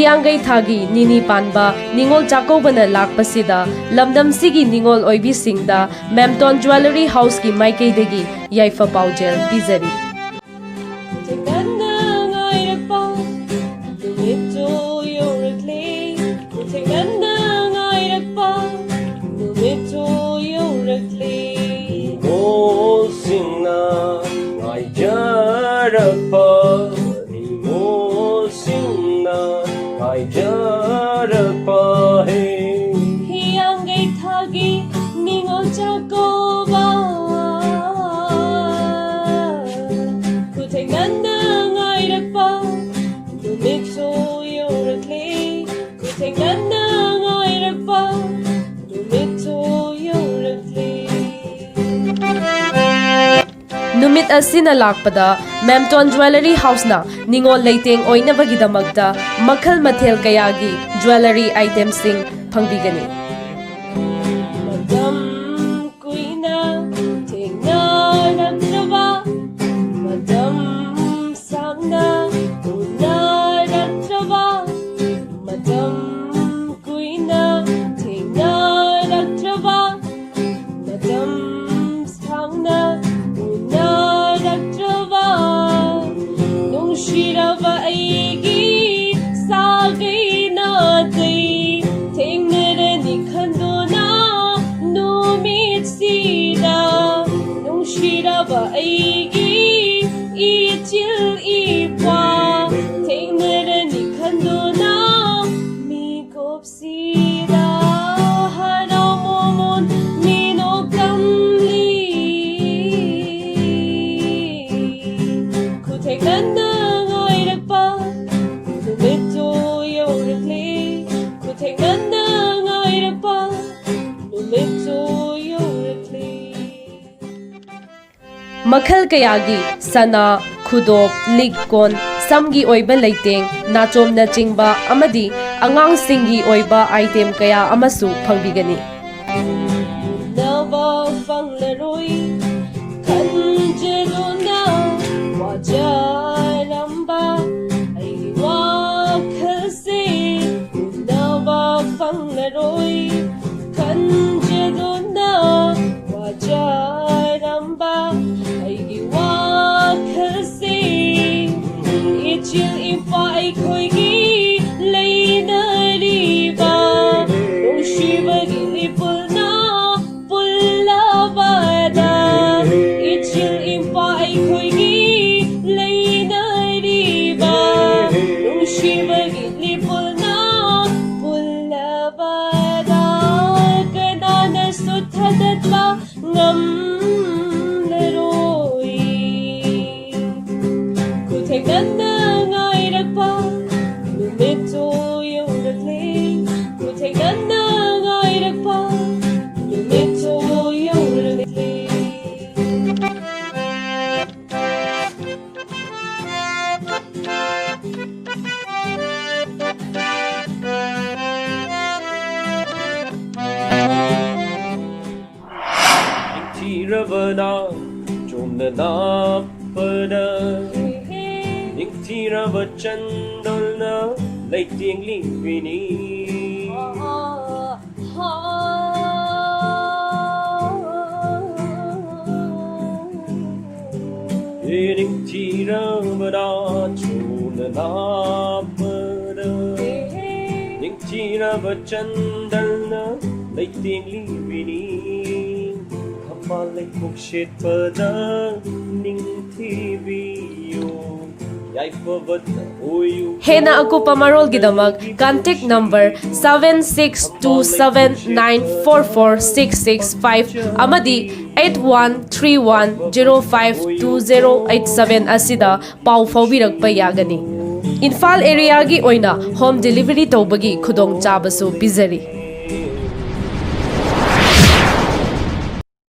hiangai thagi nini panba Ningol Chakoubana lakpasida lamdamsigi Ningol oibisingda Memton Jewellery House ki maikaidagi yaifa paojel pijari. Hiangai thagi Ningol Chakoubana kuthenganda ngairakpa numitso yorakle kuthenganda ngairakpa numitso yorakle. Numit asina lakpada Memton Jewellery House na Ningol Leiteng oinabagidamakta makhal mathel kayagi jewellery items sing fangbiragani. Madam kuina tengaratrava madam sangna unaratrava madam kuina tengaratrava madam sangna unaratrava nung shirava aigi sagina dei tengnarani khandona numit sida nung shirava aigi ichil ipa tengnarani khandona mikop sida haramomon minokamli kuthenganda ngairakpa numito yorakle kuthenganda ngairakpa numito yorakle. Makhal kayagi sana khudong likon samgi oiba leiteng nachom na chingba amadi angangsingi oiba item kaya amasu fangbiragani. Nava fanglaroi kanjeruna wajaramba aiwa khase nava fanglaroi kanjeruna wajaramba aiwa khase ichil ifa aikhoigi leinariba nushibagi lipulna pullabada ichil ifa aikhoigi leinariba nushibagi lipulna pullabada kanana suthadatwa ngamlaroi kuthenganda ngairakpa numito yorakle kuthenganda ngairakpa numito yorakle. Ravana Jomna Pada Niktirava Chandolna Lighting Livini Niktiravana Jomna Pada Niktirava Chandolna Lighting Livini Malik Mukshit Pada Ning TVO Yaifa Bata Oyu Hena aku pamarol gidamak contact number 7627944665 amadi 8131052087 asida pau faubirakpa yagani. Imphal areagi oina home delivery tawbagi khudong chabasu pijari.